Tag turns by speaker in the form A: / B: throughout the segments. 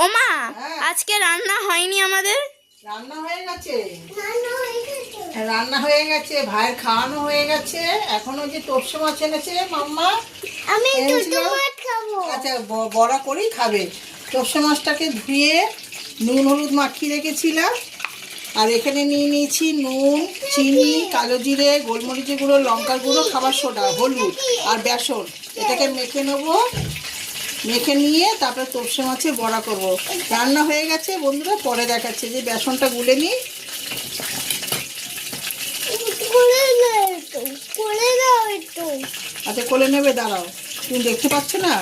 A: ওমা আজকে রান্না হয়নি আমাদের।
B: রান্না হয়ে গেছে, রান্না হয়ে গেছে, ভাইয়ের খাওয়ানো হয়ে গেছে। এখন ওই যে তোপসে মাছ এনেছে মাম্মা,
A: আমি
B: খাবো। আচ্ছা বড়া করেই খাবে। তোপসে মাছটাকে ধুয়ে নুন হলুদ মাখিয়ে রেখেছিলাম, আর এখানে নিয়ে নিয়েছি নুন, চিনি, কালো জিরে, গোলমরিচের গুঁড়ো, লঙ্কার গুঁড়ো, খাবার সোডা, হলুদ আর বেসন। এটাকে মেখে নেবো। মেখে নিয়ে তারপরে তোপসে মাছের বড়া করব। রান্না হয়ে গেছে বন্ধুরা, পরে দেখাচ্ছে। যে বেসনটা গুলে নিই। আচ্ছা কোলে নেবে, দাঁড়াও, তুমি দেখতে পাচ্ছ না?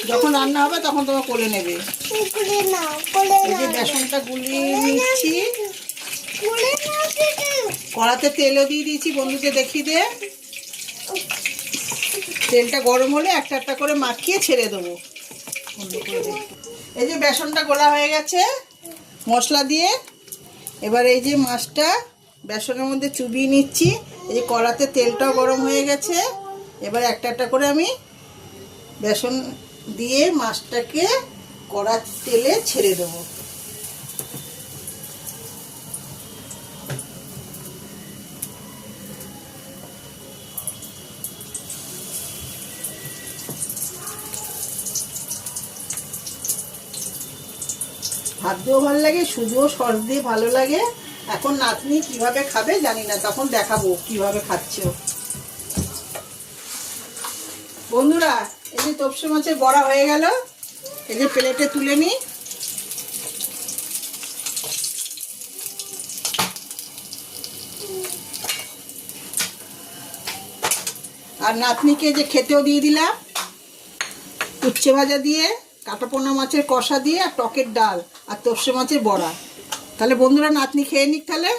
B: যখন রান্না হবে তখন তোমার কোলে নেবে। এই যে বেসনটা গুলিয়ে নিচ্ছি। কড়াতে তেলও দিয়ে দিয়েছি বন্ধুদের দেখিয়ে দে। তেলটা গরম হলে একটা একটা করে মাখিয়ে ছেড়ে দেবো। এই যে বেসনটা গোলা হয়ে গেছে মশলা দিয়ে। এবার এই যে মাছটা বেসনের মধ্যে চুবিয়ে নিচ্ছি। এই যে কড়াতে তেলটাও গরম হয়ে গেছে। এবার একটা একটা করে আমি বেসন দিয়ে মাছটাকে কড়ার তেলে ছেড়ে দেবো। ভাত দিয়েও ভালো লাগে, শুধুও সস দিয়ে ভালো লাগে। এখন নাতনি কিভাবে খাবে জানি না, তখন দেখাবো কিভাবে খাচ্ছে। বন্ধুরা এই যে তোপসে মাছের বড়া হয়ে গেল। এই যে প্লেটে তুলে নিই। আর নাতনিকে যে খেতেও দিয়ে দিলাম, উচ্ছে ভাজা দিয়ে, কাঁটাপোনা মাছের কষা দিয়ে, আর টকের ডাল, আর তোপসে মাছের বড়া। তাহলে বন্ধুরা নাতনি খেয়ে নিক তাহলে।